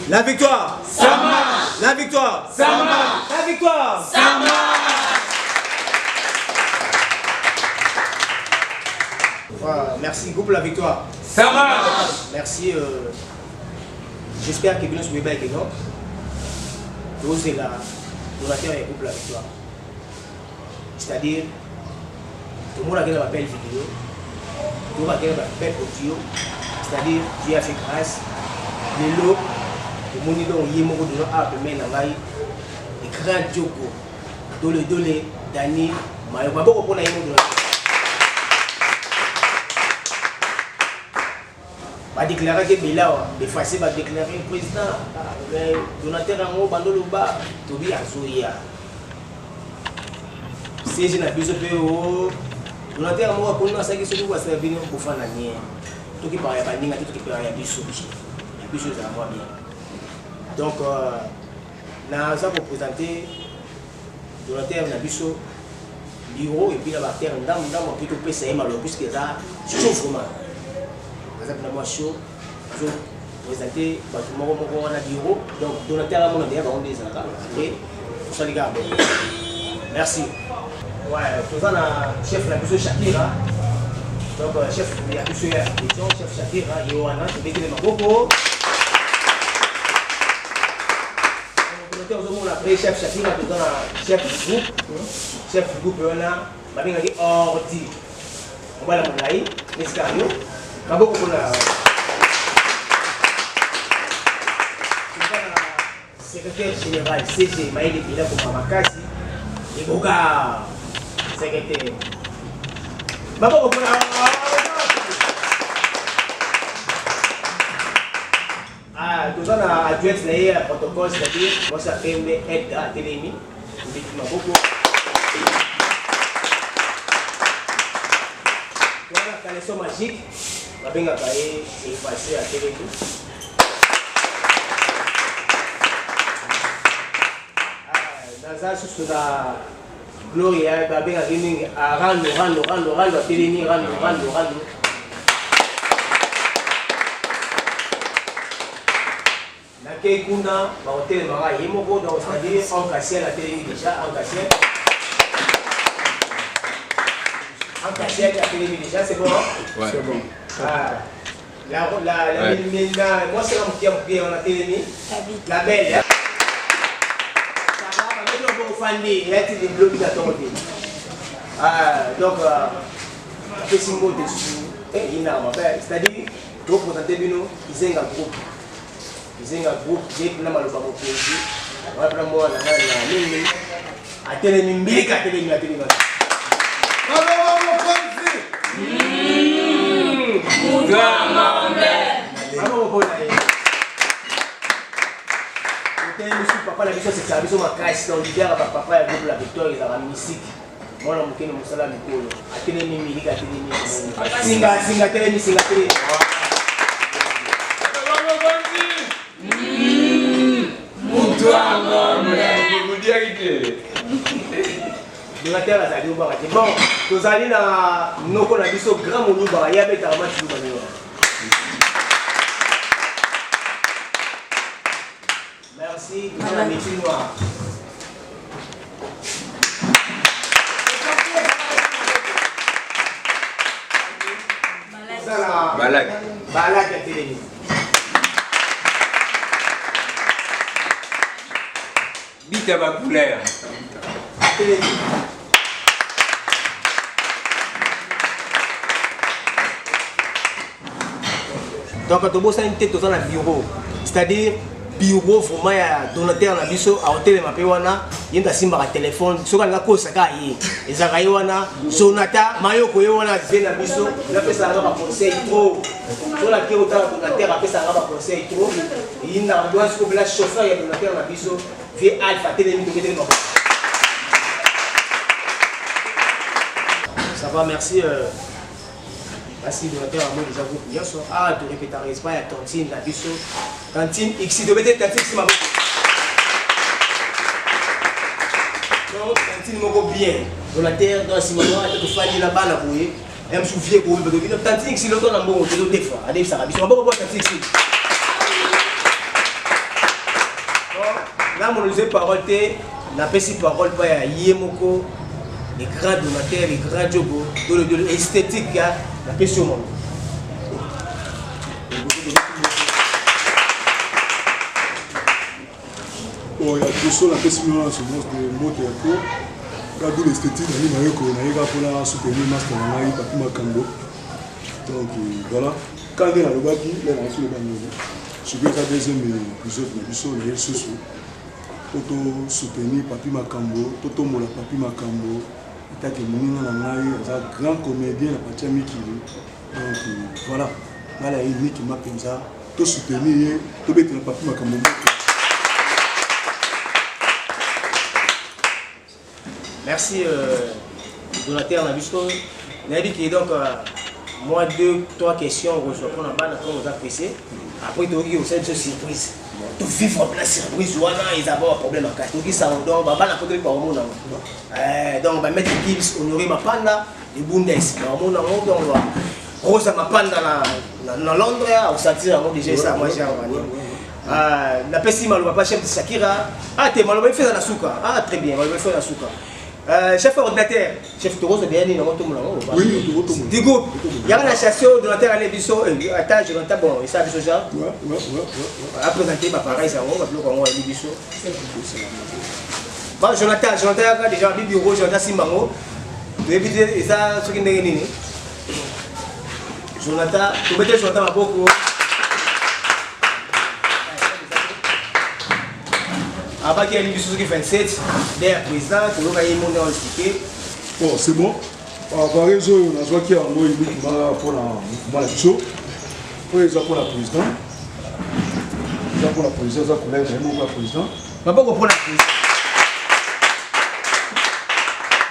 La victoire, ça marche. La victoire, ça marche. La victoire, ça marche. Voilà, merci, groupe La Victoire. Ça marche. Merci. J'espère que vous avez bien été là. Vous êtes là. Vous avez un groupe La Victoire. C'est-à-dire, tout le monde a une belle vidéo. Tout le monde a une belle audio. C'est-à-dire, Dieu a fait grâce. Les lots. Le monde est là, il y a un grand Djoko, Dole, Dani, Mayo, beaucoup pour la va déclarer que Bela, effacer, va déclarer le président. Donateur Rango, Bandoloba, Tobi Azoya. Si je n'ai plus de PO, Donateur Rango, pour nous, c'est que ce que vous avez servir pour faire la nière. Tout qui parle à Baninga, tout qui parle à Bissou. Bissou, ça va bien. Donc, nous allons présenter Donateur Nabiso, bureau et puis la terre, nous allons plutôt PCM alors puisque ça chaud vraiment. Par exemple, nous chaud, je vais présenter le bureau. Donc, Donateur mon bien, on est là. Et ça les gars. Merci. Ouais, présent le chef Nabiso Shakira. Donc, chef Nabiso chef Shakira, Yohana, je vais dire les Maboko. Après chef Shakira, chef du groupe, on a dit ordi. On va la monnaie, l'escargot. On va beaucoup la secrétaire général CG, Maïli Bila pour Mamakasi. Et Boga, secrétaire. On va beaucoup la nous avons adjoint le protocole, c'est-à-dire, moi ça fait une aide à Télémi, beaucoup. Voilà, la leçon magique, on va bien effacer à Télémi. Dans un sous la Gloria, on va bien rendre à Télémi, rendre. Kuna, hôtel Mara, Yemoko, donc c'est-à-dire en cassier la télé déjà, en cassier. En cassier la télé déjà, c'est bon? Ouais. C'est bon. Moi c'est là qui on a télé, la belle. Ça va, mais on va faire il y a des blocs à tomber. Donc, le symbole dessus, c'est-à-dire, pour présenter Bino, ils ont un groupe. Ils ont un groupe qui est là, on va prendre moi, à Télémi, à Télémi. Papa, la mission c'est que la mission m'a cassé dans l'hiver, papa, la groupe La Victoire, ils ont musique. Moi, je suis un peu à Télémi, à Télémi. Singa Télémi. Donateur azali obakati bon tozali na noko na biso grand moluba ya beta match lubanyo. Merci pour la métier noire. Balak à Télémi. Bita ba couleur. Télémi. Donc quand on a une tête dans le bureau, c'est-à-dire bureau vraiment ya donateur na biso a hôtel ma pe wana yenda simba ka téléphone soka nga ko saka yi ezaka yi wana sonata mayo ko wana ze na biso na pesa nga ba conseil trop to la ki ota donateur a pesa nga ba conseil trop yinda doit se la chauffeur ya donateur na biso vie alpha télé mi to kete ko ça va merci merci donateur moi déjà vous bien sûr ah de répéter pas ya cantine na biso cantine X de mettre cantine c'est ma donc cantine moko bien donateur dans ce moment et tout fani là-bas na boye et me souviens ko be de cantine X l'autre na mbongo te des fois ade ça biso mbongo pour cantine X là mon les paroles te na pesi parole pas ya yemoko les grands donateurs les grands jogo de l'esthétique la question monde il y a deux choses, la question de moto et tout. Quand tout l'esthétique, on a eu pour la soutenir master on a eu Papi Makambo. Donc voilà. Quand on a le baki, on a fait le bagnole. Je vais faire deuxième épisode de l'émission, les sous Toto soutenir Papi Makambo, Toto Mola Papi Makambo. Il y a un grand comédien, la partie Mikili. Donc voilà. Là, il y a une qui m'a comme ça. Tout soutenir, tout mettre le Papi Makambo. Merci donateur na biso. Na dit que donc moi 2-3 questions on a pas on a pressé. Après tu as aussi une surprise. Tu vivre la surprise wana ils avoir un problème à quatre. Tu ça donc ba na côté par monde. Donc ba mettre Gibbs honorer ma panda les Bundes. Donc on va Rosa ma panda na Londres au sortir avant déjà ça moi j'ai envoyé. La pesi maloba pas chef de Shakira. Ah t'es maloba fait dans la souka. Ah très bien, maloba fait dans la souka. Chef ordinateur, chef Toro, c'est bien, non, tout le monde. Oui, du coup, il y a une chasse donateur à l'ébisso. Attends, je l'entends, bon, il s'est avisé ça. Ouais. À présenter, pareil, ça va, on va l'ébisso. Bon, Jonathan, déjà, bureau, Jonathan Simbango. Tu éviter ça, ce qui n'est rien. Jonathan, tu peux te Jonathan à beaucoup. Avant qu'il y ait une qui 27, d'ailleurs, président, tu vas y monter en expliqué. Bon, c'est bon. Par exemple, on a joué qui a un mot pour la show. Pour la président. Pour la présidente, ça collègue vraiment pour la présidente. Mais pourquoi pour la présidente?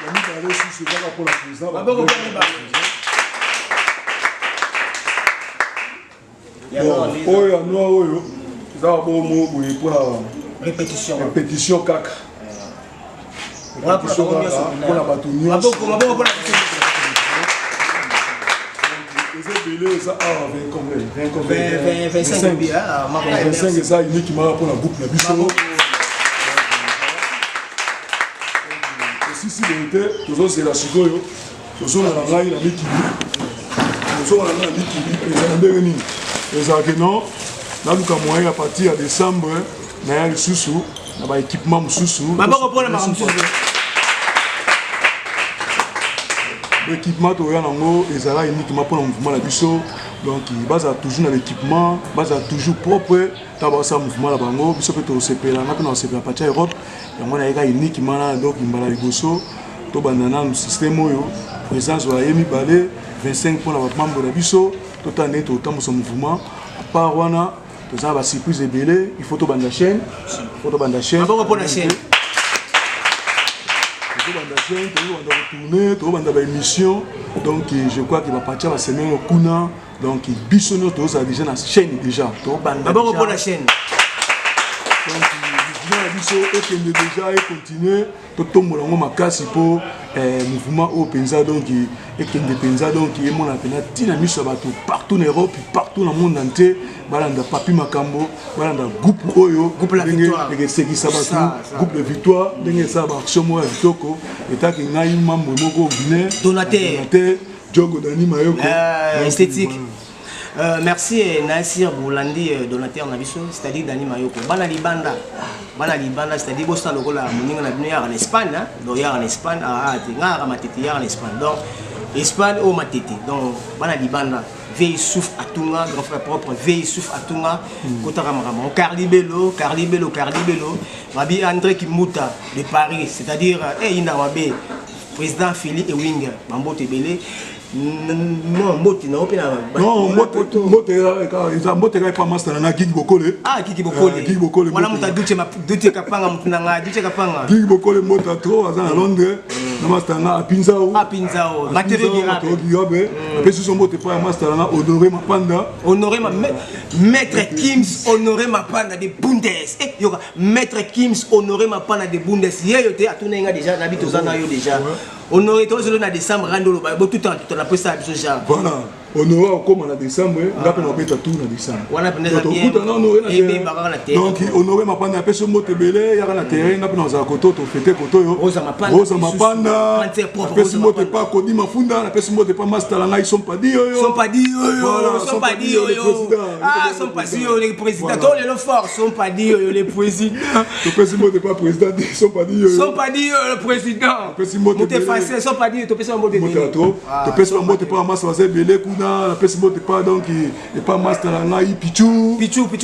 On a parlé aussi c'est pour la présidente. Mais pourquoi pour la répétition caca. Répétition pour la bâtonnière. Ça a 25 et ça uniquement pour la boucle. Si vérité, toujours c'est la chigoyo. Toujours on a la miki. Toujours on a la miki. Et non, là nous avons moyen à partir de décembre. Il y a un équipement l'équipement est uniquement pour le mouvement. Donc il base toujours dans l'équipement, base toujours propre. Ça mouvement là-bas, il peut se faire la partie Europe. Il y a uniquement donc il y a un système présence de Yemi Balé, 25 pour la membre de Bisso, tout en est autant de son mouvement. À part Wana, tout ça va surprise belé, il faut tout bande la chaîne. Il faut bande la chaîne. Pour la chaîne. Tout bande la chaîne, tout va retourner, tout va dans l'émission. Donc je crois qu'il va partir la semaine au Kuna. Donc Bisso nous tous a déjà la chaîne déjà. Pour la chaîne. Donc Bisso est déjà et continuer tout tombe dans ma casse pour mouvement au Penza donc et qui est Penza donc qui est mon appel dynamisme partout en Europe partout dans le monde entier balanda Papi Makambo balanda groupe Oyo groupe la victoire groupe de victoire dengue ça ba action moi vitoko eta ki ngai mambo moko Guinée donateur Diogo Dani Mayoko esthétique. Merci Nassir Boulandi donateur na biso c'est-à-dire Dani Mayoko bana libanda c'est-à-dire bossa lokola moninga na bino ya en Espagne donc ya en Espagne a tinga matete ya en Espagne donc Espagne au matete donc bana libanda Veille souffle à Tunga, grand frère propre, veille souffle à Tunga, Kotaramama, Carli Bello, Mabi André Kimuta de Paris, c'est-à-dire, Inawabé, président Philly et Wing, Mambo Tebele. Non, Moté, non, Moté pas master na Kiki Bokole. Ah, Kiki Bokole. Voilà, muta duti kapanga mtunanga, duti kapanga. Kiki Bokole mota trop à Londres. Na master na Pinzao. Ah, Pinzao. Matériel Girabe. Après ce son moté pas master na Honoré Mapanda. Honoré Maître Kims, Honoré Mapanda de Bundes. Eh, yoka Maître Kims, Honoré Mapanda de Bundes. Hier yote atunenga déjà n'habite aux yo déjà. Honoré tous le na décembre rando ba tout temps la presse à ce genre. Voilà. Honoré comme en décembre, ngape na beta tout na décembre. Wana peneza bien. Donc Honoré Mapanda après ce mot tebele ya na terrain ngape na za koto to fêter koto yo. Rosa Mapanda. Après ce mot pas Kodi Mafunda, après ce mot pas master la ils sont pas dit yo. Sont pas dit yo. Sont pas dit yo. Ah, sont pas dit yo les présidents. Tous les forts sont pas dit yo les présidents. Après ce mot pas président, sont pas dit yo. Sont pas dit yo le président. Après ce mot facile, sont pas dit to pesa mot de belé. To pesa mot pas master va belé kuna, la pesa mot pas donc et pas master la ngai Pichu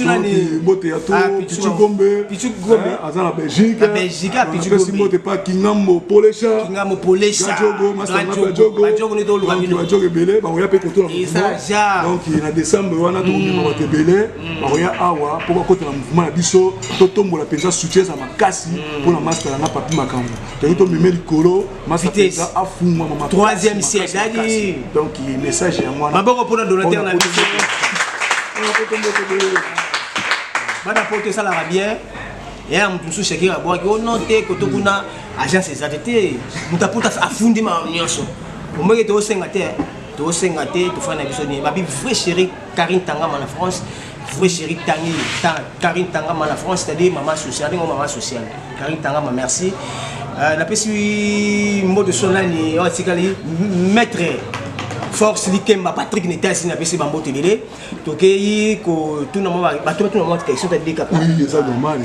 nani mot ya to Pichu Gombe. Azan la Belgique. La Belgique Pichu Gombe. Pesa mot pas Kingamo Polesha. Jogo master na Jogo ni do luka bino. Jogo belé, ba ya pe koto la mouvement. Donc na décembre wana to ma te belé, ba ya awa pour côté la mouvement na biso, to tombo la pensa soutien za makasi pour la master na papi makambo. To meme likolo master troisième siècle. Donc le message est à moi. Maboko pour le donateur na biso. Bana porter ça la bien. Et on tout chacun à boire que non te koto kuna agence ezatete. Muta porta afundi ma nyonso. Au moins to sengate to fana biso ni babi vrai chéri Karine Tangama en France. Vrai chéri Karine Tangama en France, c'est-à-dire maman sociale. Karine Tangama merci. La petit mot de son année, maître Force Likemba Patrick n'était assis na PC Bambo Télé. Toké ko tout le monde question de décapable. Oui, c'est normal.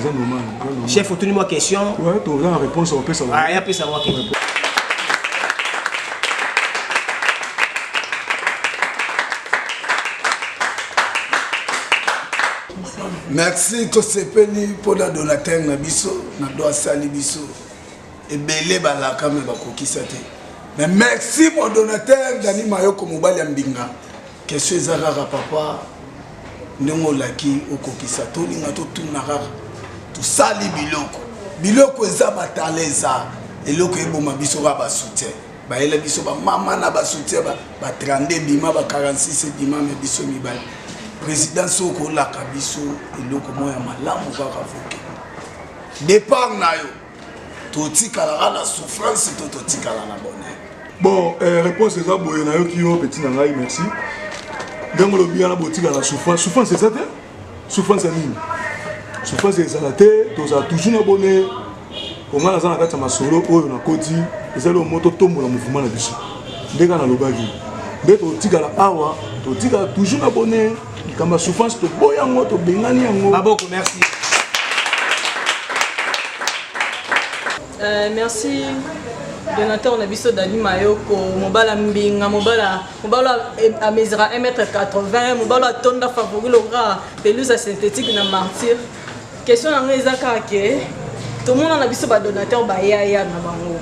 Chef, faut tenir moi question. Ouais, tu as la réponse on peut savoir. Ah, il y a peut savoir qui répond. Merci to sepeli pour la donateur na biso, na doa sali biso. Et belé balaka me bakokisa te. Mais merci mon donateur Dani Mayoko Mobali Mbinga. Question ezarara papa ndongo laki okokisa to ninga to tunara. To sali biloko eza bataleza eloko eboma biso ba soutien. Ba ele biso ba mama na ba soutien ba 32 bima ba 46 bima me biso mibali. Président Soko la kabiso eloko moya malamu kaka foke. Départ na yo. Totika la souffrance totika la bonheur. Bon, réponse c'est ça boye na yo ki yo petit na ngai merci. Ndango lo bien la botika la souffrance. Souffrance c'est ça te? Souffrance nini? Souffrance c'est ça te, toza toujours na bonheur. Konga na za na kati ya masolo oyo na koti, ezalo moto tombo na mouvement na biso. Ndeka na lobaki. Nde totika la awa, totika toujours na bonheur. Kama souffrance to boya ngo to bengani yango. Maboko merci. Merci donateur on a biso Dani Mayoko mobala mbinga mobala à mesure 1m80 mobala tonda favori lora pelouse synthétique na martyr question na ngeza kake tout le monde on a biso ba donateur ba ya na bango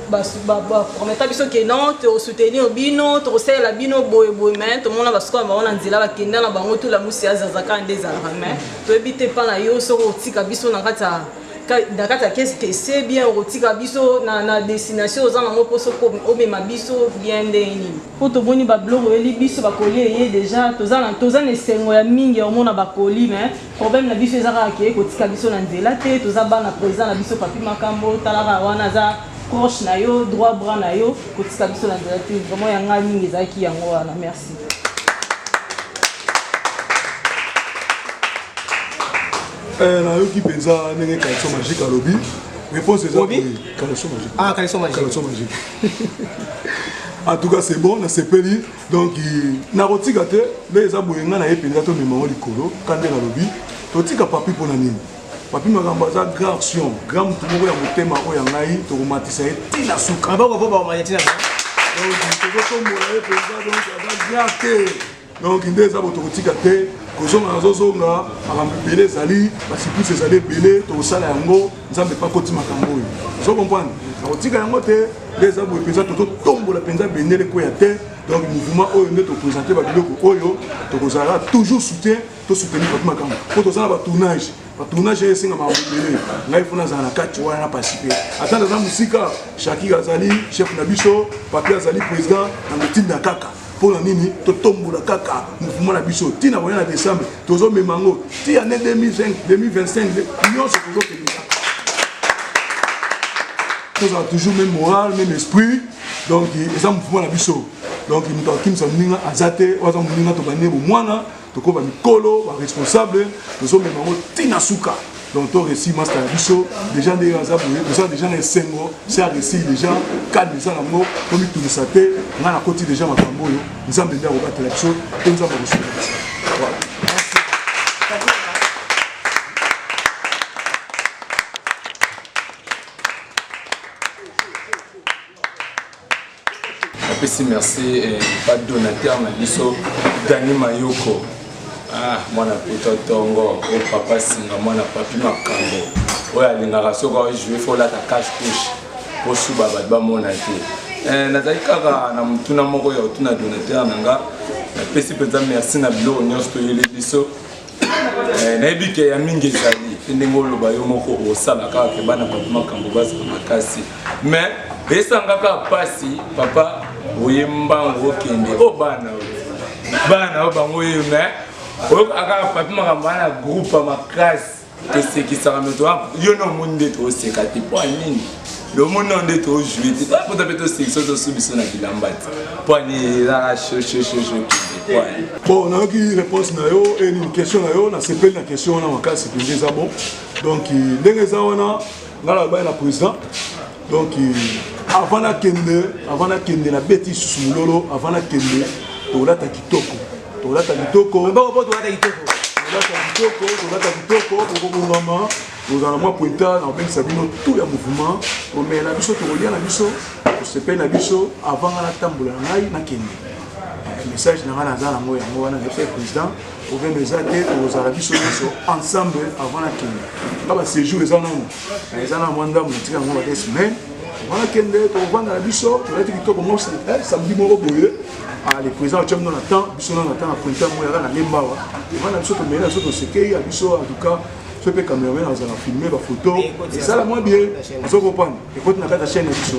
ba promettre biso que non te soutenir bino to sela bino boy mais tout le monde ba sikoa ba on nzela ba kenda na bango tout la musi azazaka ndeza mais to ebite pa na yo so otika biso na kata Dakata qu'est-ce que c'est bien rotika biso na destination aux en poso ko mema biso bien deni po to boni ba blog eli biso ba coller yé déjà tozana esengo ya mingi ya mona ba coller mais problème na biso ezaka ke ko tika biso na nzela te toza bana président na biso papi makambo talaka wana za proche na yo droit bras na yo ko tika biso na nzela te vraiment ya nga mingi ezaki yango wana merci. Na yo qui pensa nenge caleçon magique à lobby. Réponse est ça. Caleçon magique. Ah, caleçon magique. Caleçon magique. En tout cas, c'est bon, on a sepeli. Donc, na rotika te, les aboyenga na yepenza to mema likolo, kande na lobby. Totika papi pour na nini. Papi makamba za garçon, grand moko ya motema o ya ngai to romatisa eti na suka. Aboko po ba mayatina. donc nde eza botokotika te kozonga nazozonga makambo ebele ezali basipuse ezali ebele tokosala yango nzambe epa koti makambo oyo ozo comprendre nakotika yango te nde eza boye mpenza tototombola mpenza bendele koya te donc mouvement oyo nde topresente babiloko oyo tokozala toujours soutien tosoutenir batu makambo po tozala batournage batournage esenga makambo ebele ngai fo nazala na kati wana na participe ata naza mosika Shakir azali chef na biso papi azali président na motinda kaka mpona nini totombola kaka mouvement na biso ntina koya na décembre tozomema yango ti année 2025 nyonso tozokende kaka tozala toujours même moral même esprit donc eza mouvement na biso donc moto akimisa moninga aza te oyo aza moninga tobanie bomwana tokoba mikolo baresponsable tozomema yango ntina suka donc to réussi master na biso déjà nde aza boye toza déjà na esengo c'est réussi déjà cadre eza nango tomitungisa te nga na koti déjà makambo oyo nzambe nde akobatela biso to nzambe akosola biso merci pas donateur na biso Dani Mayoko mwana poto tongo o papa singa mwana papi makambo oyo alingaka soki aojouer fo olata cache couche po suba bato bamona te nazali kaka na motuna moko ya otuna donateur na nga napesi mpenza merci na biloko nyonso toyeli biso nayebi ke ya mingi ezali pe ndenge oloba yo moko osala kaka ke bana papi makambo bazala makasi mais esanga kaka pasi papa oyembango okende o bana o bango oyo mais oyoka papi makambo wana groupe makasi tosekisaka meto yo no omoni nde tooseka te po anini lomoni no nde toojouer te pota mpe tosekisa tosu biso na bilamba te po ani ezaka shoshoshosho bon nayoki réponse na yo nini question na yo nasepeli na question wana makasi mpenza eza bon donc ndenge eza wana nga na baye na président donc avant nakende na beti lisusu mololo avant nakende tolata kitoko tolata kitoko okobongama ozala mwa pointa na obengisa bino tout ya mouvement omela na biso tokolia na biso tosepeli na biso avant nga natambola na ngai nakende message na nga naza nango yango wana nefai président problème eza te tokozala biso nyonso ensemble avant nakende nga baséjour eza nano eza na mwa ndambo natika yango bade semaine wana kende tovanda na biso tolati kitoko mo samedi moko boye le président otyamino na temps biso nanga temps na printemps mo yaka na lembawa tovanda biso tomeli biso tosekei ya biso en tout cas so mpe cameraman azala filme baphoto ezala mwa bien ozo comprendre ekoti na kati ya chaîne ya biso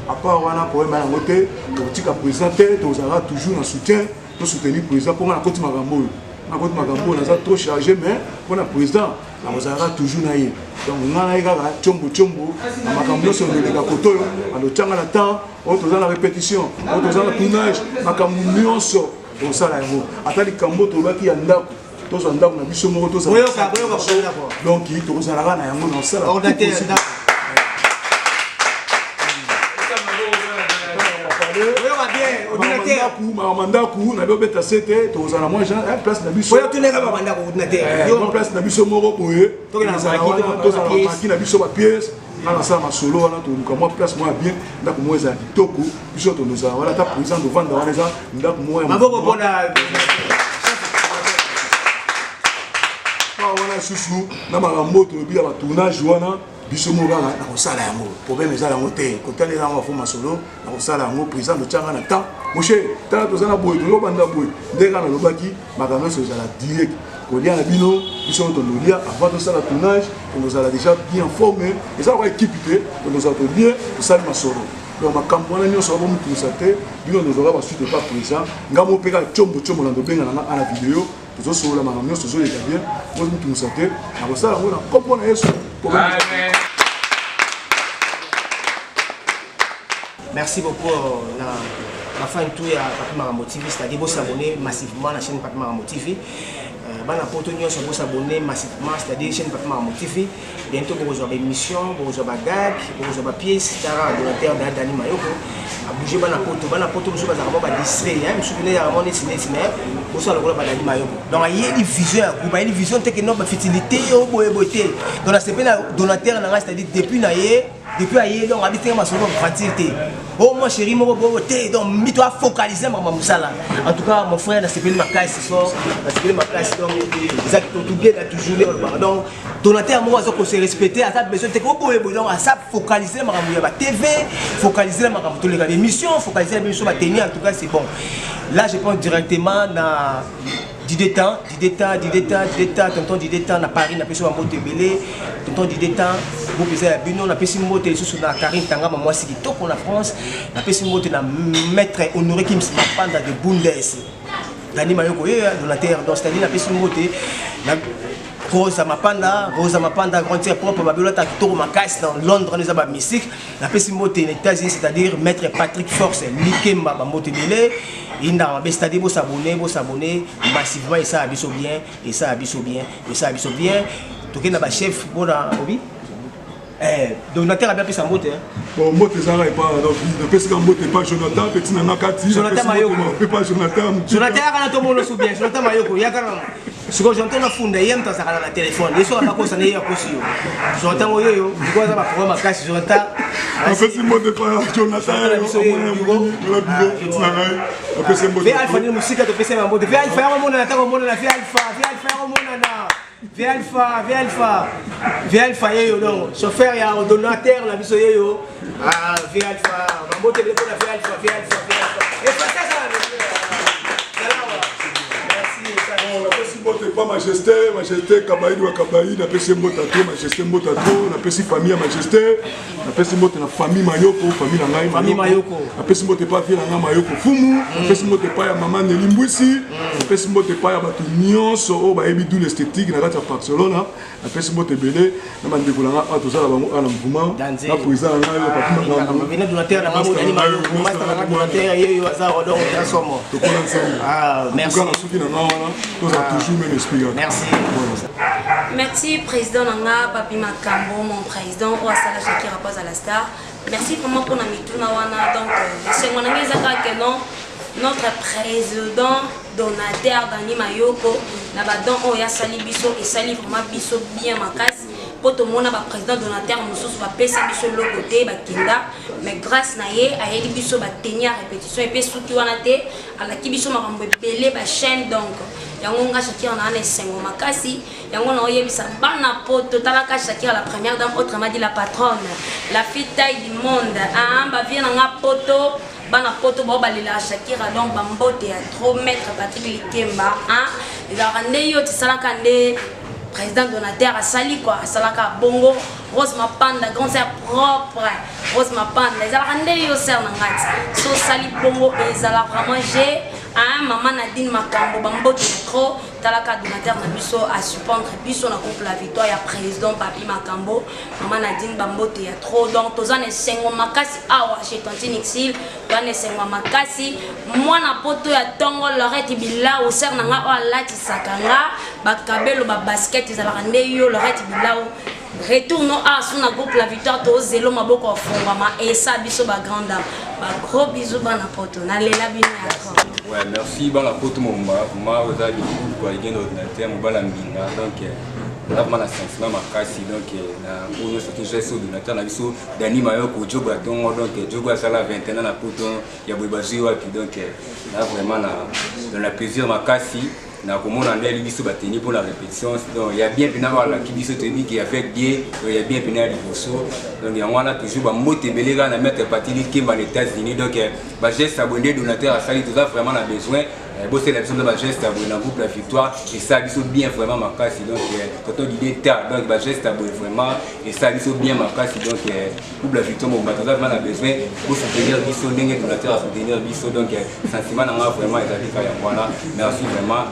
apart wana problème yango te tokotika président te tozalaka toujours na soutien tosoutenir président mpo nga na koti makambo oyo nakoti makambo oyo naza trop chargé mais mpona président nakozalaka toujours na ye donc nga na ye kaka tshombo na makambo nyonso eleka koto oyo alotyanga na temps oyo toza na répétition oyo toza na tournage makambo nyonso tokosala yango ata likambo tolobaki ya ndako tozwa ndako na biso moko tozala donc tokozalaka na yango na osala mandaku na bobeta sete tozala mwa place na biso place na biso moko boye tozala maki na biso bapiese nga nasala masolo wana toluka mwa place moko ya bien ndako moko ezala kitoko biso tozala wana ata président tovanda wana eza ndako moko wana susu na makambo tolobi ya batournage wana biso moko kaka nakosala yango problème ezala yango te kotalela yango bafo masolo nakosala yango président totyanga na temps moshe tala toza na boye tozobanda boye nde kaka nalobaki makambo nyonso ezala direct kolia na bino biso tonolia avant tosala tournage tokozala déjà bien formé eza kwa équipe te tokozala tolie tosali masolo donc makambo wana nyonso babomitungisa te bino tozwaka basuite pa président ngambo mpe kaka tshombo na tobenga na ana video tozosolola makambo nyonso tozoleka bien bomitungisa te nakosala yango na kombo na yesu. Merci beaucoup la fin de tout à Papi Makambo TV, c'est-à-dire vous s'abonner massivement à la chaîne Papi Makambo TV. Bana poto nyonso vous s'abonner massivement, c'est-à-dire chaîne Papi Makambo TV. Bientôt vous aurez des émissions, vous aurez des gags, vous aurez des pièces, donateur Dani Mayoko. A bouger bana poto nous sommes à distrait, hein, nous sommes à vraiment dessiné, vous sommes à Dani Mayoko. Donc il y a une vision, il y a une vision technique, une fertilité, beauté. Donc la CP donateur c'est-à-dire depuis ailleurs donc habiter ma solo pratique oh mon chéri mon beauté donc mi toi focaliser maman musala en tout cas mon frère n'a s'appelé ma caisse ce soir n'a s'appelé ma caisse donc exact tout bien a toujours donc donateur moi ça qu'on se respecter à ça besoin de ko donc à ça focaliser maman ya TV focaliser maman tous les gars émission focaliser l'émission va tenir en tout cas c'est bon là je pense directement dans Dideta, tonton Dideta na Paris na peso mbote belé, tonton Dideta, vous pesez à Bino na pesi mbote sous na Karine Tanga moi c'est qui top en France, na pesi mbote na maître Honoré Kim Smapanda de Bundes. Dani Mayoko donateur donc c'est-à-dire na pesi mbote na Rosa Mapanda, grand tiers propre, Babylone, Toro Makas dans Londres, nous avons mystique. La Pesimote aux États-Unis, c'est-à-dire Maître Patrick Force, Likemba, Motebele. C'est-à-dire, vous s'abonner massivement, et ça abisse bien, et ça abisse bien. Tout cas, le chef, bon, oui. Donateur a bien pris sa moto. Bon, moto, ça va pas. Donc, le PC moto pas Jonathan, petit nana Kati. Jonathan Mayoko. Pas Jonathan. Jonathan a tout le monde sous bien. Jonathan Mayoko, il y a quand même. Ce que j'entends dans fond, il y a un temps ça a le téléphone. Les soirs, on a n'est pas possible. Jonathan Mayoko, du coup, ça va pouvoir ma casse. Jonathan. En fait, c'est moto pas Jonathan. Fais Alpha, la musique, tu fais ça, moto. Fais Alpha, on a attends, on a fait Alpha, on a. Via Alpha, yo donc chauffeur ya donateur la biso yo via Alpha mambo te pour la via Alpha et pas ça pas majesté Kabaï ou Kabaï na pesi mbotato majesté mbotato na pesi famille majesté na pesi mbote na famille Mayoko famille na ngai Mayoko na pesi mbote pas fille na Mayoko fumu na pesi mbote pas ya maman Nelimbwisi na pesi mbote pas ya bato nyonso o ba yebi dou l'esthétique na kati ya Barcelona na pesi mbote belé na bandeko na nga tozala bango ana mouvement na président na ngai papa na bina donateur na mambo ani Mayoko master na donateur yeyo azaro donc transformo to kona nzambe merci kana soki na nga wana toza toujours même esprit. Merci. Merci président Nanga, Papi Makambo, mon président, Ouassala Shakira Paz à la star. Merci vraiment pour Namituna Wana. Donc, c'est mon ami Zaka Kenon, notre président donateur Dani Mayoko, Nabadon Oya Sali Bisso et Sali vraiment Bisso bien ma casse. Pour tout le monde, le président donateur Moussous va passer Bisso le côté, mais grâce à Naye, à Eli Bisso va tenir répétition et puis surtout à la Kibisso m'a rembellé la chaîne donc. Yango nga Shakira na ane sengo makasi yango na oyebisa bana poto talaka Shakira la première dame autrement dit la patronne la fille taille du monde ba vient nga poto bana poto ba balela Shakira donc bambote ya trop maître Patrick Likemba la rande yo tisalaka nde président donateur a sali quoi salaka bongo Rose Mapanda grand sœur propre Rose Mapanda les a rande yo sœur na ngati so sali bongo et ça la vraiment j'ai maman Nadine Makambo bambote trop talaka donateur na biso à support biso na couple la victoire ya président Papi Makambo maman Nadine bambote ya trop donc tozane sengo makasi awa chez Tantine Exil tozane sengo makasi mwana poto ya tongo Lorette Bilao ser nanga o lati sakanga bakabelo ba basket za la rande yo Lorette Bilao retourne à son groupe la victoire to zelo maboko ofongama et ça biso ba grande dame ba gros bisous bana poto na lela bino ya. Ouais, merci. Bon, la pote mon moi, vous avez dit quoi, il y a un ordinateur, mon bal ambinga, donc là, on a sentiment ma casse, donc on a sorti chez ce ordinateur, on a vu ça, Dani Mayoko, Joe Baton, donc Joe Baton, la vingtaine, on a poton, il y a Bobazi, donc là, vraiment, dans la plaisir ma casse. Na comment on a les biso bateni pour la répétition donc il y a bien pena la qui biso teni qui a fait bien il y a bien pena liboso donc il y a on a toujours ba moté belega na mettre parti qui va les États-Unis donc ba geste abonné donateur à salir tout ça vraiment on a besoin bosser la de ba geste abonné dans groupe la victoire et ça biso bien vraiment ma casse donc quand on dit d'état donc ba geste abonné vraiment et ça biso bien ma casse donc groupe la victoire mon battant vraiment on a besoin pour soutenir biso ndenge donateur à soutenir biso donc sentiment na vraiment ezalika ya voilà merci vraiment.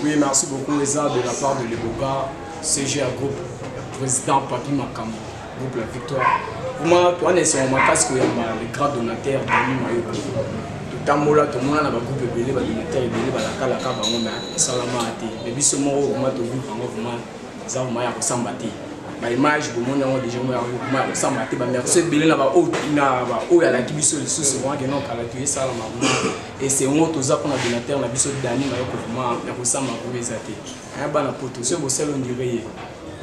Oui, merci beaucoup Eza de la part de l'Eboka, CGR Group, président Papi Makambo, groupe La Victoire. Pour moi, on est sur ma casque, il y a les grands donateurs Dani Mayoko. Tout le monde a un groupe de donateurs, il y a la Salama Ati. Mais bis au moment où on a tout vu, ça va s'embattre. Ma image, pour moi, on a déjà s'embattre. Mais ce billet là-bas, il y a la qui biso les sous souvent qui n'ont qu'à la tuer ça. Et c'est un autre qu'on a donateur, on a biso Dani Mayoko, il y a ça ma mauvaise athée. Un bon apôtre, ce beau seul on dirait.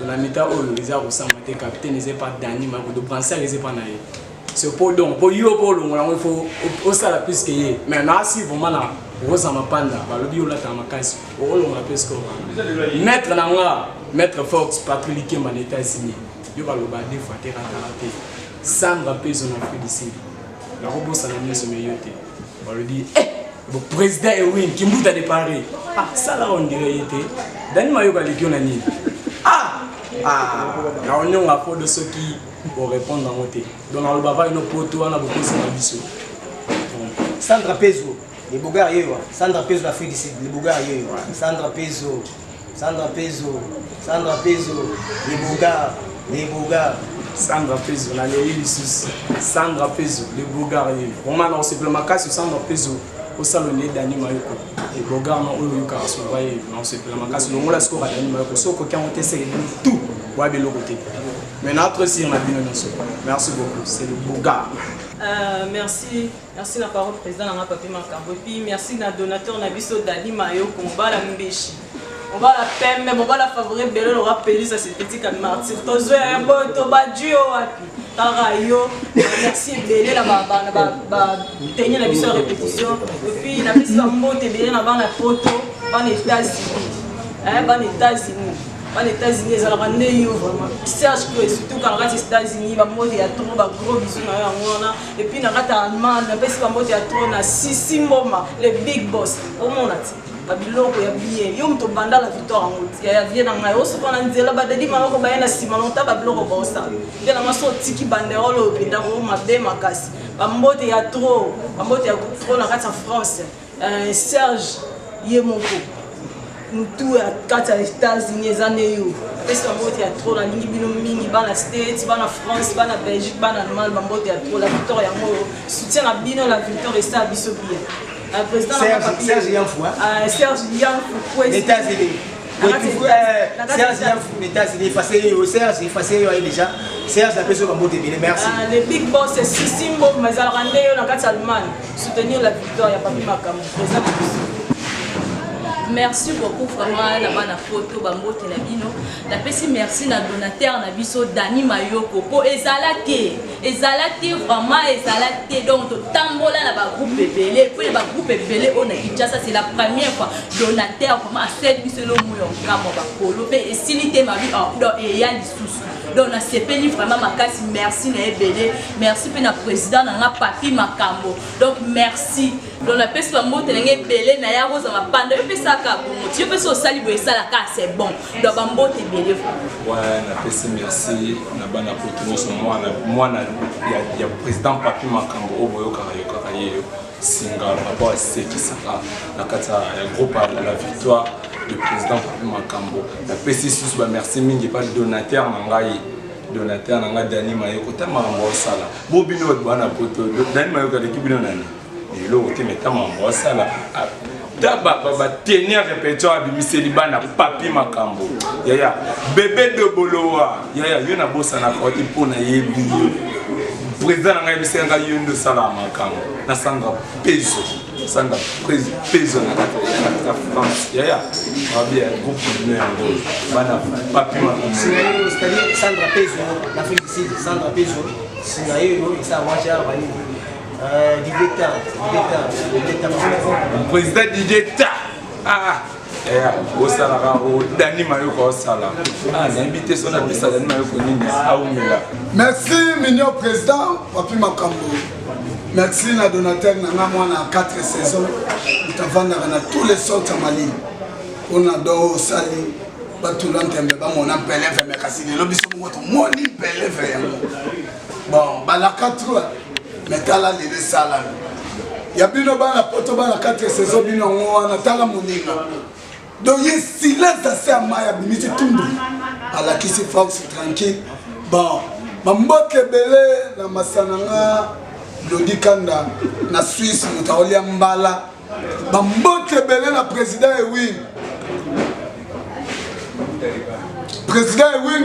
Dans la méta, les arts au Samate, capitaine, les pas Dani Mayoko, de Bransel, les pas naïfs. c'est pour donc pour yo pour le il faut au ça la plus que y mais là si vraiment là rosa mapanda ba le bio là ta makasi au long la plus que maître nanga maître Fox Patrick Kimba les États-Unis yo ba le ba des fois terre raté Sandra Peso en Afrique du Sud la robot ça n'a pas meilleur on lui dit le président Ewin qui m'a de Paris ah ça là on dirait était Dani Mayo ba légion nani la union a pour de ceux qui vont répondre dans côté donc on va voir une poteau on a beaucoup de biso Sandra Peso les Bougars yo Sandra Peso l'Afrique du Sud les Bougars yo Sandra Peso les Bougars Sandra Peso la les sous Sandra Peso les Bougars vraiment non c'est vraiment cas sur Sandra Peso au salon de Dani Mayoko les Bougars non au cas sur voyez non c'est vraiment cas sur le score Dani Mayoko sauf que quand on essaie tout ouais de l'autre côté mais notre aussi on a bien merci beaucoup c'est le Bougars. Merci la parole président Nanga Papi Makambo. Puis merci na donateur Nabiso Dani Mayoko Mbala Mbeshi. On va la peine mais on va la favoriser belle le rappeler ça c'est petit comme martyr. Tozo un bon to badio api. Tarayo merci belle la ba tenir la biso répétition. Et puis na biso mbote belle na ba na photo ba les États-Unis. Ba les États-Unis. Les États-Unis, ils ont ramené vraiment. Serge, surtout quand on est aux États-Unis, il y a trop de gros bisous. Et puis, on a Allemagne, il y a trop de Sissi Moma, les big boss. Au monde, il y a bien. Il y a un banda la victoire en route. Il y a bien dans la hausse. On a dit là, il y a un ciment, on a un bloc au boss. Il y a un sorti qui banderole au pays, il y a trop. Il y a trop en France. Serge Yemoko. Nous tous à les États-Unis, les années où parce qu'il y a trop la ligne binomingi, dans la States, dans la France, dans la Belgique, dans l'Allemagne, il y a trop la victoire, soutien à bino la victoire et ça à biso bien. Président Serge Yanfou, Serge Yanfou, les États-Unis. Serge Yanfou, les États-Unis, effacé déjà. Serge la personne qui a merci. Les big boss, c'est Sissimbo, mais ils ont rendu dans l'Allemagne, soutenir la victoire, il y a Papi Makambo, président de merci beaucoup vraiment na photo bambote na bino na pesi merci na donateur na biso Dani Mayoko po ezalaki vraiment ezalaki donc tambola na ba groupe belé puis ba groupe belé on a Kinshasa c'est la première fois donateur vraiment celle biso lo moyo kamo ba kolo pe esilité ma vie donc et ya lisusu donc na sepeli vraiment makasi merci na ebelé merci pe na président na Papi Makambo donc merci donc la pesi bambote na ebelé na ya rosa mapanda pe ça tu peux se saluer ça la case c'est bon donc bambote belé ouais na pesi merci na bana pour tout moi il y a président Papi Makambo au boyo karayo singa papa c'est qui ça la kata groupe la victoire du président Papi Makambo la pesi sous ba merci mingi pas donateur donateur nanga Dani Mayoko ta mambo sala bobino bana poto Dani Mayoko de kibino nani et lo te meta mambo sala D'abord, tenir répétition bimiseli bana Papi Makambo. Yaya, bébé de Boloa. Yaya, yona bossa na koti pona yebi. Président nga bisenga yondo sala Makambo. Na Sandra Peso. Sandra Peso na France. Yaya, bien groupe de ngo. Bana Papi Makambo. C'est Sandra Peso, l'Afrique du Sud, Sandra Peso. Sinayo, ça wacha bani. Président Dijeta. Au Salara, au Dani Mayoko au Sala. L'invité son appelé ça Dani Mayoko Nini Aoumela. Merci, mignon président Papi Makambo. Merci, la donateur Nanga Mwana 4 saisons. Nous avons tous les sortes à Mali. On a dos Sali. Batoulant on a pelé vers mes cassines. L'obis mon pelé vers. Bon, la 4 mais tala lele sala ya bino bana poto bana 4 saisons bino ngwana tala moninga donc il silence assez amaya bimisi tundu ala kisi Fox tranquille bon bamboke belé na masananga Lodi Kanda na Suisse mutaoli mbala bamboke belé na président Ewin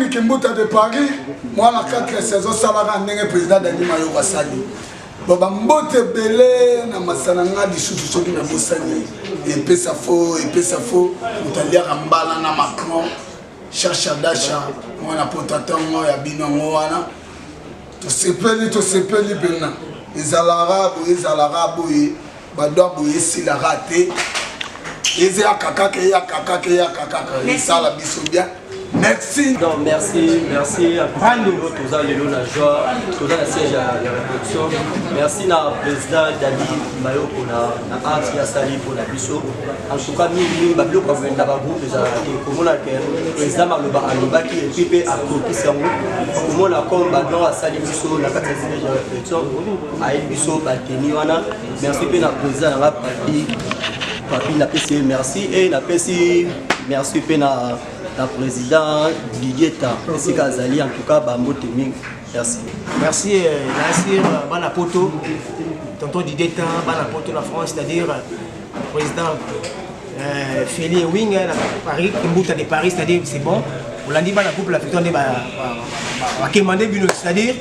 qui mbuta de Paris moi la 4 saisons ça va ndenge président Dani Mayoko sali baba mbote belé na masananga disusu soki na bosani et puis ça faux mutalia mbala na Macron cherche d'achat moi na potaton moi ya bino wana tosepeli mpena ezalaka boye badoa boye esilaka te ezeyaka kaka esala biso bien. Merci. Non, merci à tous les la joie, tous les sièges à la réflexion. Merci à président David Mayo pour la art qui a sali pour la biso. En tout cas, nous bablo comme un groupe comme on a le président Maloba qui est pipé à côté Sango. Comme on a comme badon à sali biso la capacité de réflexion. À biso bateni wana. Merci pour la président la papi na PC merci et na PC merci pour la président Didier Ta, merci Kazali, en tout cas, Bambo Teming, merci. Merci, Nassir Banapoto, tonton Didier Ta, Banapoto, la France, c'est-à-dire le président Félix Wing, Paris, Kimbouta de Paris, c'est-à-dire c'est bon. On l'a dit, la couple, la victoire de Kemandé Bino, c'est-à-dire,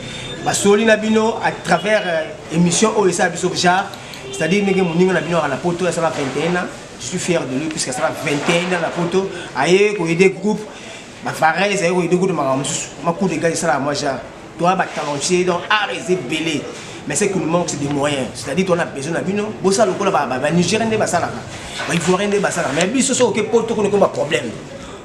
Solina Bino, à travers l'émission OSA Bissojar, c'est-à-dire, nous avons à la poto, ça va 21 ans. Je suis fier de lui puisque ça va 21 dans la photo. Aïe, il y a des groupes, pareil, il y a des groupes de ma coup de gars, ça moi j'ai. Toi, tu as lancé donc arrêter belé. Mais ce qui nous manque, c'est des moyens. C'est-à-dire qu'on a besoin de bino. Bon, ça, le coup là, Nigérien de Bassala. Il faut rien de Bassala. Mais bis, c'est ok pour tout qu'on a un problème.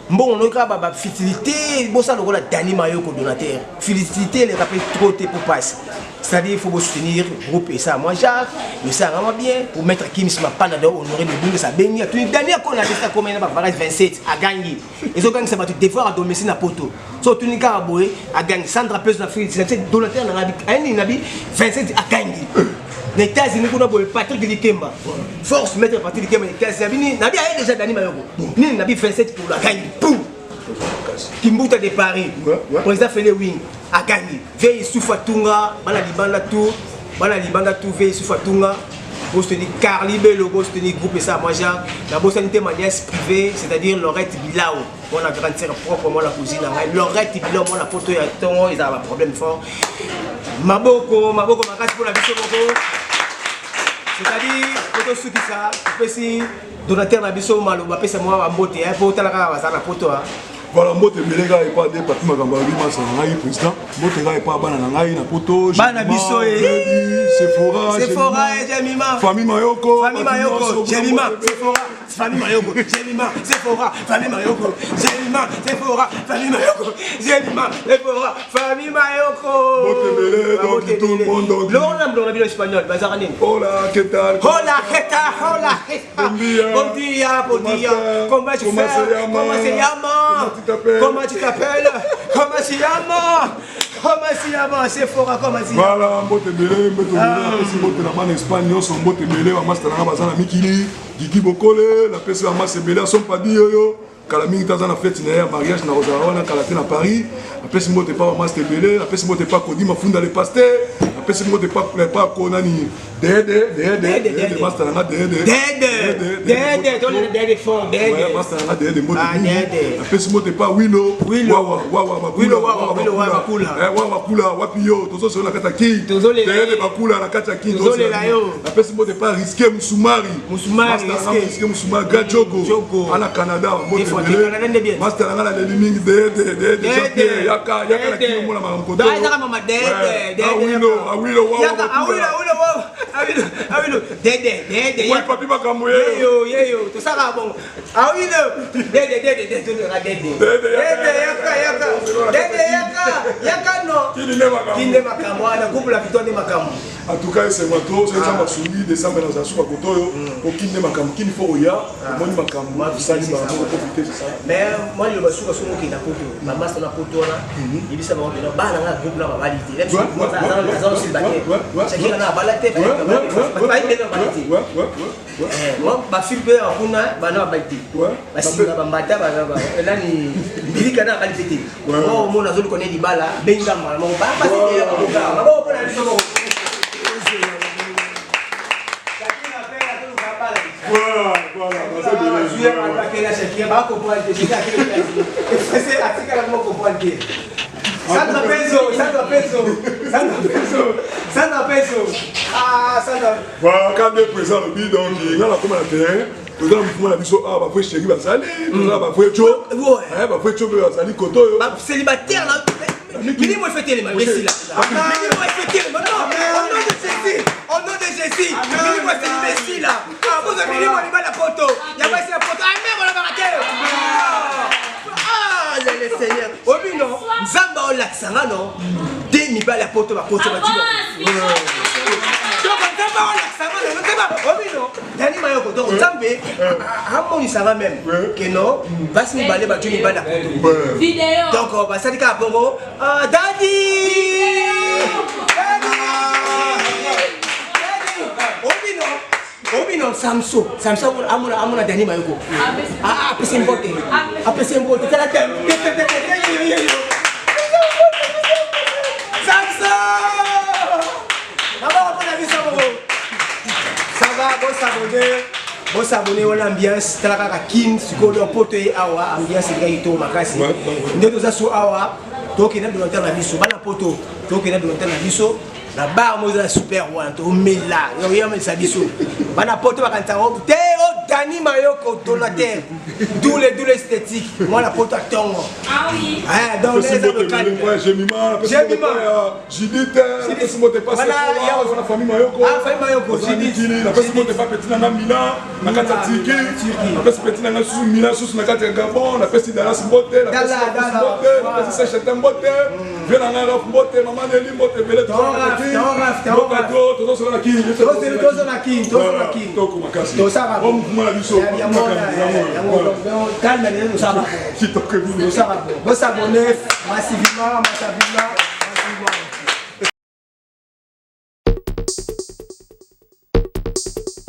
Bon, on a une facilité. Bon, ça, le coup là, Dani Mayoko donateur. Facilité, les rappels trop pour passer. C'est-à-dire qu'il faut soutenir le groupe et ça, moi Jacques, mais ça vraiment bien pour mettre Kim Smapanada, honorer le but de sa baignade. Tout le dernier qu'on a testé comme il y a 27 à gagner. Ils ont gagné ça va tout devoir à domicile à Poto. Sauf tout le cas à Boé à gagner. Sandra Pez la fille, c'est un donateur dans la vie. 27 à gagner. Les États-Unis, on a Patrick de Likemba. Force mettre Patrick de Likemba. Les États-Unis, Nabi a déjà Dani Mayoko. Ni Nabi 27 pour la gagner. Boum! Kimbouta de Paris, président Félix Wing a gagné. Veille Soufatunga, Banalibanda tout, Veille Soufatunga, Bostoni Carli Bello, Bostoni Groupe et ça, moi j'ai la Bostoni manière privée, c'est-à-dire Lorette Bilao. On a grande sœur proprement la cousine. Lorette Bilao, moi la photo, ils ont un problème fort. Maboko, Makasi pour la biso Moko. C'est-à-dire, photo sous qui ça, si donateur na biso Maloba, c'est moi, Mbote, pour talaka, ça la photo. Voilà, Mbote Melega et pas des papiers Magambari, Massangai, président. Mbote et pas Banangai, Napoto, Banabiso et Sephora et Jemima. Famille Mayoko, Jemima, Sephora, famille Mayoko, Jemima, Sephora, famille Mayoko, Jemima, Sephora, famille Mayoko, Jemima, Sephora, famille Mayoko. Mbote Melega, donc tout le monde. L'on a bien espagnol, Bazarani. Hola, ¿qué tal? Hola, ¿qué tal? Hola, bon dia. Comment tu fais? Comment se llama? Comment tu t'appelles? Comment se llama? Sephora, comment se llama? Voilà, Mbote Melega, Mbote na man Espagne, son Mbote Melega, Master na bazana mikili, Gigi Bokole, la PC à Masse Melega, son pas dit yo. Kalaming dans la fête na mariage na Rosawana, Kalaté na Paris. Après si Mbote pas Master Melega, après si Mbote pas Kodi ma funda le pasteur. Après si Mbote pas Konani. Dede, Master na Dede, fort, Dede. Master na Dede, Mbote. Après si Mbote pas Willow, Wakula, Wapio, tozo sur la kataki. Dede Bakula la kataki. Après si Mbote pas risqué Musumari, risqué Musumari, Gadjogo, à la Canada, Master na la Liming, Dede, Yaka, qui mo la maramkoto. Awilo, Dede. Oui, papi Makamoué. Yo, tout ça va bon. Awilo, Dede, Yaka, non. Qui n'est Makamou, la coupe la victoire de Makamou. En tout cas, c'est moi trop, c'est un Masouli, décembre dans un soupe à Kotoyo, au Kine Makamou, qui faut Oya, au Moni Makamou, Sali Makamou, profiter, c'est ça. Mais moi, je me suis dit que la photo, ma masse dans la photo, il dit ça va venir, bah, dans la groupe là, va valider. Même si moi, dans le célibataire, c'est qu'il y en a balade, moi, ma fille peut en kuna, bah non, balade. Bah si on a bambata, bah là, il dit qu'il y a balade. Moi, mon azul connaît du bala, benga, mon bah, pas si bien, mon gars, ma bon, on a dit Sandra Peso. Ah, Sandra. Voilà, quand le président le dit, donc il y a la commande à terrain. Le président me dit, il va faire chéri, il va salir. Il va faire chaud. Il va faire chaud, il va salir, Koto. Célibataire là. Minimo est fêté les imbéciles là. Minimo est fêté les non, au nom de Jésus. Au nom de Jésus. Minimo est fêté les imbéciles là. Ah, vous avez minimo les balles à poto. Il y a pas ici la poto. Ah, merde, on l'a baraqué. Ah, le Seigneur. Oh, oui, non. Zamba, on l'a sanga, non. Des mi balles à poto, ma poto, ma poto. Dani Mayoko, donc Zambé, Ramon ça va même. Que non, va se baller, va tuer la vidéo. Donc on va s'arrêter à Bongo. Daddy! Obino Samso, amuna Dani Mayoko. Ah, après c'est un botte. Après c'est un botte. C'est la tête. Samso! D'abord, on a vu ça, ça va, bon s'abonner à l'ambiance, c'est la kin, c'est qu'on a porté awa, ambiance c'est gay to makasi. Nous nous assurons awa, donc il y a de l'antenne à biso, bana poto, donc il y a de l'antenne à biso. La barre moi super one, to mela, yo y'a mais ça biso. Bana poto bakanta o te o Dani Mayoko donateur. D'où l'esthétique. Moi la poto tongo. Ah oui. Ah donc les avocats. J'ai Judith, si moi t'es passé pour la famille Mayoko. Ah famille Mayoko, Judith. La personne t'es pas petit dans Milan, na kata Turquie. La personne petit dans sous Milan, sous na kata Gabon, la personne dans la Simbote, la personne dans la personne chez Tambote. Viens dans la Mbote, maman Nelly Mbote, belé Calme, nous savons. Vous abonnez massivement,